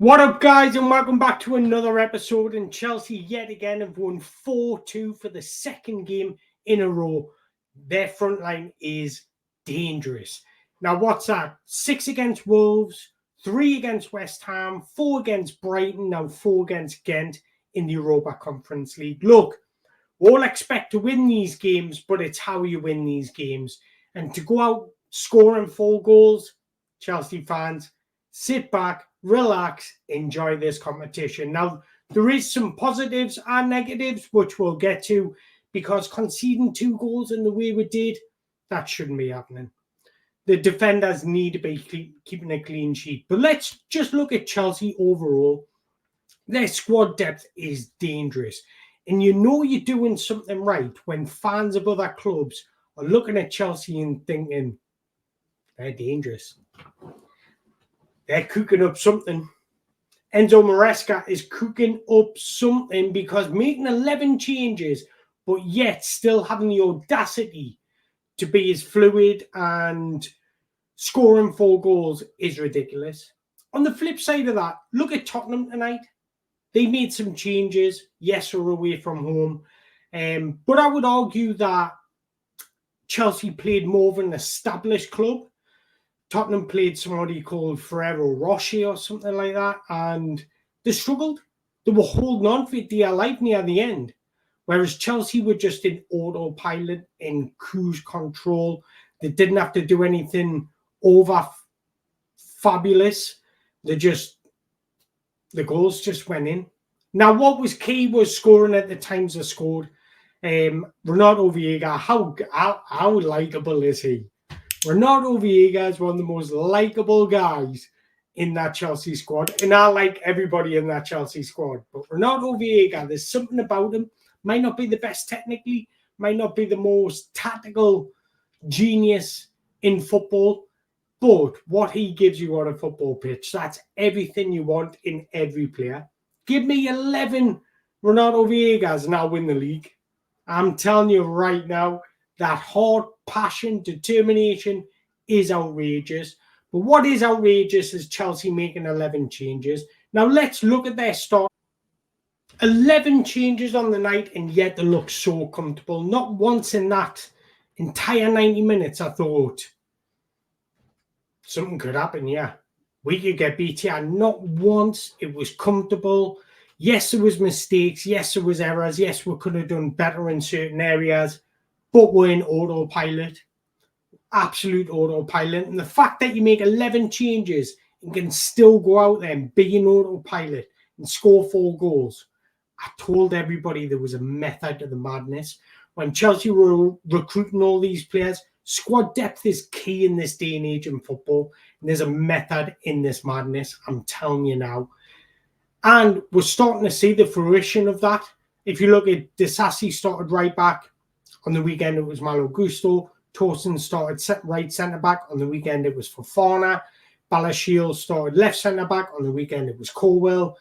What up, guys, and welcome back to another episode. And Chelsea yet again have won 4-2 for the second game in a row. Their front line is dangerous. Now, what's that? 6 against Wolves, 3 against West Ham, 4 against Brighton, now 4 against Gent in the Europa Conference League. Look, we all expect to win these games, but it's how you win these games. And to go out scoring 4 goals, Chelsea fans, sit back, relax, enjoy this competition. Now, there is some positives and negatives, which we'll get to, because conceding 2 goals in the way we did, that shouldn't be happening. The defenders need to be keeping a clean sheet. But let's just look at Chelsea overall. Their squad depth is dangerous. And you know you're doing something right when fans of other clubs are looking at Chelsea and thinking, they're dangerous. They're cooking up something. Enzo Maresca is cooking up something, because making 11 changes, but yet still having the audacity to be as fluid and scoring 4 goals is ridiculous. On the flip side of that, look at Tottenham tonight. They made some changes. Yes, we're away from home. But I would argue that Chelsea played more of an established club. Tottenham played somebody called Ferrero Rocher or something like that, and they struggled. They were holding on for dear life near the end, whereas Chelsea were just in autopilot, in cruise control. They didn't have to do anything over fabulous. The goals just went in. Now, what was key was scoring at the times they scored. Renato Vieira, how likeable is he? Renato Vieira is one of the most likeable guys in that Chelsea squad. And I like everybody in that Chelsea squad. But Renato Vieira, there's something about him. Might not be the best technically, might not be the most tactical genius in football. But what he gives you on a football pitch, that's everything you want in every player. Give me 11 Renato Vieiras and I'll win the league. I'm telling you right now, that heart, passion, determination is outrageous. But what is outrageous is Chelsea making 11 changes. Now let's look at their start. 11 changes on the night, and yet they look so comfortable. Not once in that entire 90 minutes I thought something could happen, yeah. We could get beat here. Not once. It was comfortable. Yes, there was mistakes. Yes, there was errors. Yes, we could have done better in certain areas. But we're in autopilot. Absolute autopilot. And the fact that you make 11 changes and can still go out there and be in autopilot and score 4 goals. I told everybody there was a method to the madness. When Chelsea were recruiting all these players, squad depth is key in this day and age in football. And there's a method in this madness. I'm telling you now. And we're starting to see the fruition of that. If you look at Disasi started right back. On the weekend, it was Malo Gusto. Torsten started right centre-back. On the weekend, it was Fofana. Balashiel started left centre-back. On the weekend, it was Colwell.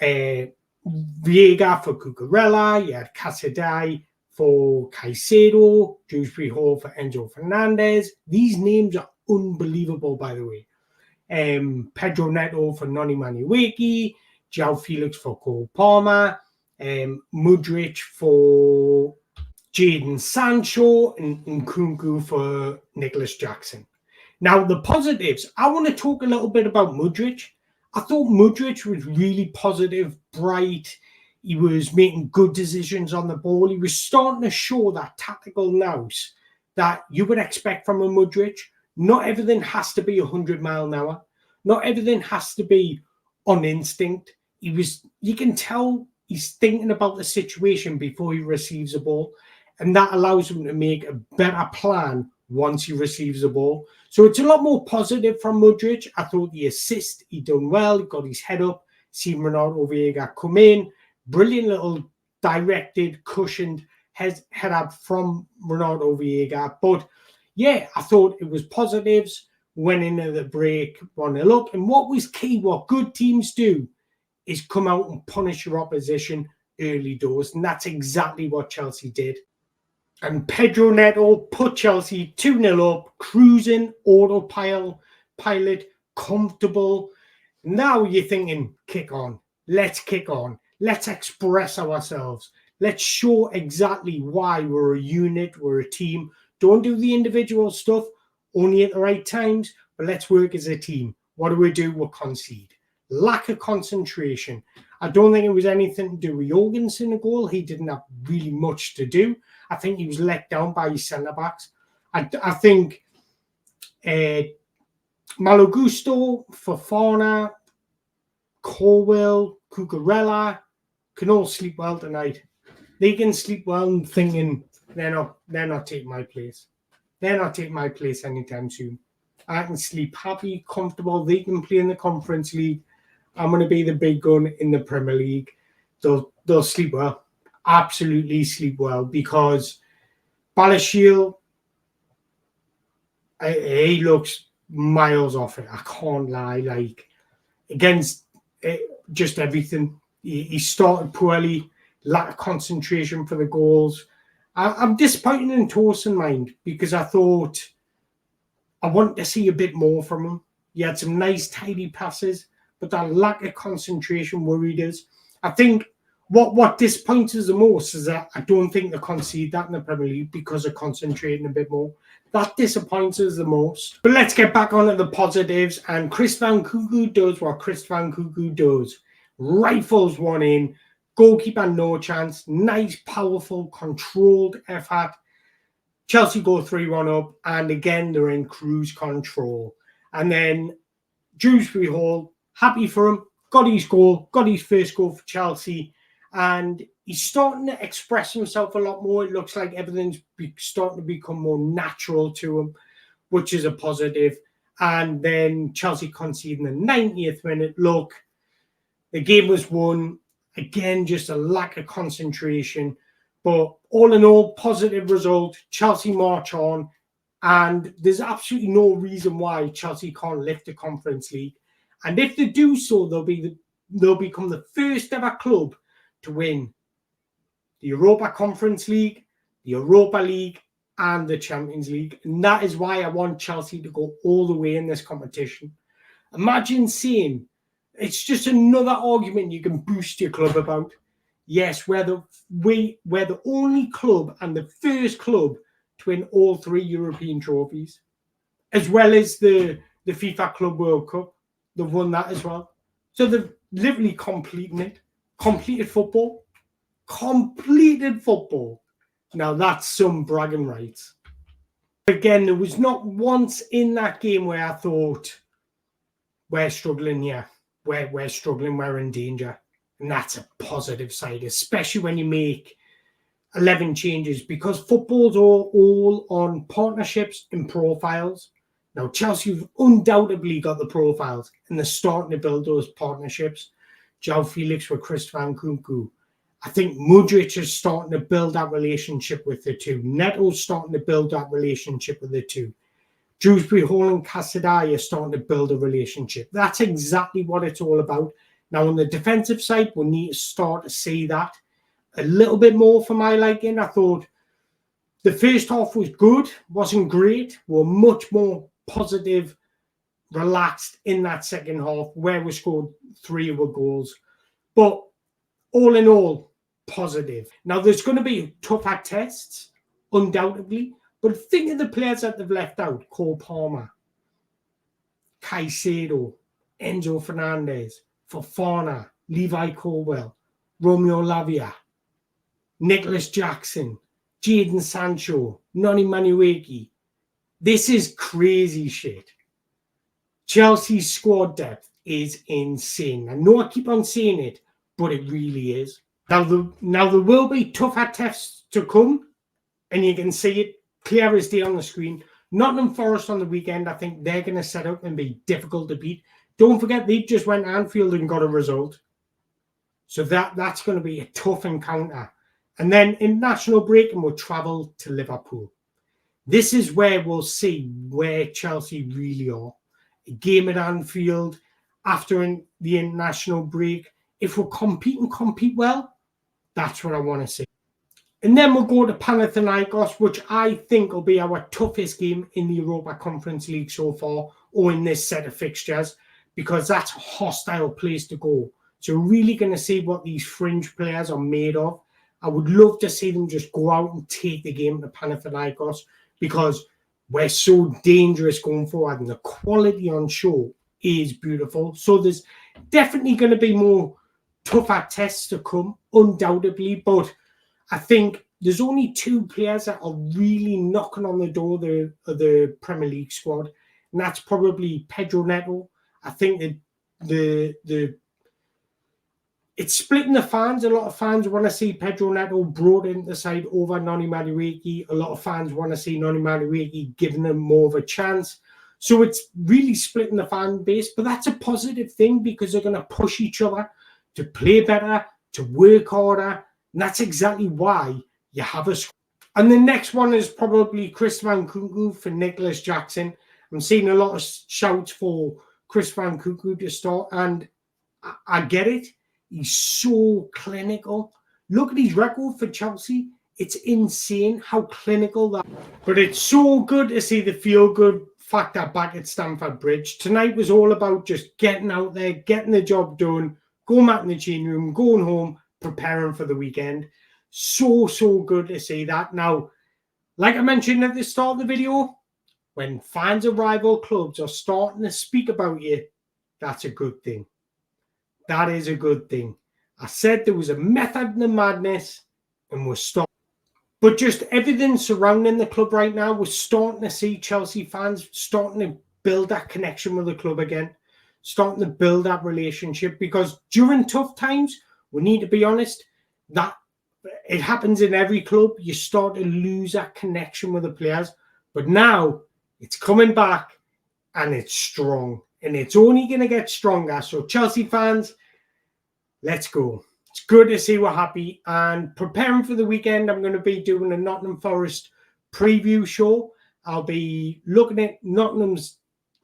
Viega for Cucurella. You had Casadei for Caicedo. Dewsbury Hall for Enzo Fernandez. These names are unbelievable, by the way. Pedro Neto for Noni Manueki. João Felix for Cole Palmer. Mudryk for Jadon Sancho, and Nkunku for Nicholas Jackson. Now, the positives, I want to talk a little bit about Mudryk. I thought Mudryk was really positive, bright. He was making good decisions on the ball. He was starting to show that tactical nous that you would expect from a Mudryk. Not everything has to be 100 miles an hour. Not everything has to be on instinct. You can tell he's thinking about the situation before he receives the ball. And that allows him to make a better plan once he receives the ball. So it's a lot more positive from Mudryk. I thought the assist, he done well. He got his head up. Seen Renato Vieira come in. Brilliant little directed, cushioned head up from Renato Vieira. But yeah, I thought it was positives. Went into the break 1-0 up. And what was key, what good teams do, is come out and punish your opposition early doors. And that's exactly what Chelsea did. And Pedro Neto put Chelsea 2-0 up, cruising, autopilot, comfortable. Now you're thinking, kick on. Let's kick on. Let's express ourselves. Let's show exactly why we're a unit, we're a team. Don't do the individual stuff only at the right times, but let's work as a team. What do? We'll concede. Lack of concentration. I don't think it was anything to do with Jorgensen a goal. He didn't have really much to do. I think he was let down by his centre backs. I think Malagusto, Fofana, Colwell, Cucurella can all sleep well tonight. They can sleep well thinking they're not taking my place. They're not taking my place anytime soon. I can sleep happy, comfortable. They can play in the Conference League. I'm going to be the big gun in the Premier League. They'll sleep well. Absolutely sleep well, because Balashiel, he looks miles off it. I can't lie. Like, against just everything. He started poorly, lack of concentration for the goals. I'm disappointed in Torsen, mind, because I thought I want to see a bit more from him. He had some nice, tidy passes, but that lack of concentration worried us. I think what disappoints us the most is that I don't think they concede that in the Premier League because of concentrating a bit more. That disappoints us the most. But let's get back on to the positives. And Chris Van Cuckoo does what Chris Van Cuckoo does. Rifles one in. Goalkeeper no chance. Nice, powerful, controlled effort. Chelsea go 3-1 up. And again, they're in cruise control. And then Dewsbury Hall, happy for him. Got his goal. Got his first goal for Chelsea. And he's starting to express himself a lot more. It looks like everything's starting to become more natural to him, which is a positive. And then Chelsea conceding the 90th minute. Look, the game was won. Again, just a lack of concentration. But all in all, positive result. Chelsea march on. And there's absolutely no reason why Chelsea can't lift the Conference League. And if they do so, they'll become the first ever club to win the Europa Conference League, the Europa League, and the Champions League. And that is why I want Chelsea to go all the way in this competition. Imagine saying, it's just another argument you can boost your club about. Yes, we're the only club and the first club to win all 3 European trophies, as well as the FIFA Club World Cup. They've won that as well. So they've literally completed football. Now that's some bragging rights. Again, there was not once in that game where I thought, we're struggling here. We're struggling, we're in danger. And that's a positive side, especially when you make 11 changes, because football's all on partnerships and profiles. Now, Chelsea have undoubtedly got the profiles, and they're starting to build those partnerships. João Felix with Chris Van Cuckoo. I think Mudryk is starting to build that relationship with the two. Neto's starting to build that relationship with the two. Dewsbury Hall and Casadei are starting to build a relationship. That's exactly what it's all about. Now, on the defensive side, we need to start to see that a little bit more for my liking. I thought the first half was good, wasn't great. We're much more positive, relaxed in that second half, where we scored 3 of our goals. But all in all, positive. Now, there's going to be tougher tests, undoubtedly. But think of the players that they've left out. Cole Palmer, Caicedo, Enzo Fernandez, Fofana, Levi Colwell, Romeo Lavia, Nicholas Jackson, Jadon Sancho, Noni Manueki. This is crazy shit. Chelsea's squad depth is insane. I know I keep on saying it, but it really is. Now there will be tougher tests to come, and you can see it clear as day on the screen. Nottingham Forest on the weekend, I think they're going to set up and be difficult to beat. Don't forget, they just went to Anfield and got a result. So that's going to be a tough encounter. And then international break, and we'll travel to Liverpool. This is where we'll see where Chelsea really are. A game at Anfield after the international break. If we compete well, that's what I want to see. And then we'll go to Panathinaikos, which I think will be our toughest game in the Europa Conference League so far, or in this set of fixtures. because that's a hostile place to go. So we're really going to see what these fringe players are made of. I would love to see them just go out and take the game to Panathinaikos, because we're so dangerous going forward and the quality on show is beautiful. So there's definitely going to be more tougher tests to come, undoubtedly. But I think there's only two players that are really knocking on the door of the Premier League squad, and that's probably Pedro Neto. I think that it's splitting the fans. A lot of fans want to see Pedro Neto brought into the side over Noni Madueke. A lot of fans want to see Noni Madueke giving them more of a chance. So it's really splitting the fan base, but that's a positive thing because they're going to push each other to play better, to work harder, and that's exactly why you have a squad. And the next one is probably Chris Van Kunku for Nicholas Jackson. I'm seeing a lot of shouts for Chris Van Kunku to start, and I get it. He's so clinical. Look at his record for Chelsea. It's insane how clinical that is. But it's so good to see the feel-good factor back at Stamford Bridge. Tonight was all about just getting out there, getting the job done, going back in the change room, going home, preparing for the weekend. So good to see that. Now, like I mentioned at the start of the video, when fans of rival clubs are starting to speak about you, that's a good thing. That is a good thing. I said there was a method in the madness and we're starting. But just everything surrounding the club right now, we're starting to see Chelsea fans starting to build that connection with the club again, starting to build that relationship, because during tough times, we need to be honest, that it happens in every club. You start to lose that connection with the players. But now it's coming back and it's strong. And it's only going to get stronger. So Chelsea fans, let's go. It's good to see we're happy. And preparing for the weekend, I'm going to be doing a Nottingham Forest preview show. I'll be looking at Nottingham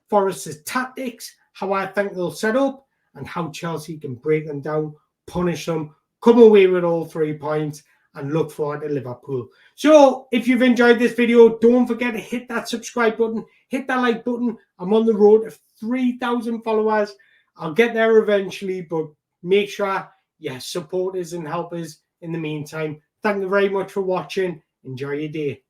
Forest's tactics, how I think they'll set up, and how Chelsea can break them down, punish them, come away with all 3 points, and look forward to Liverpool. So if you've enjoyed this video, don't forget to hit that subscribe button, hit that like button. I'm on the road to 3,000 followers. I'll get there eventually, but make sure you support us and help us in the meantime. Thank you very much for watching. Enjoy your day.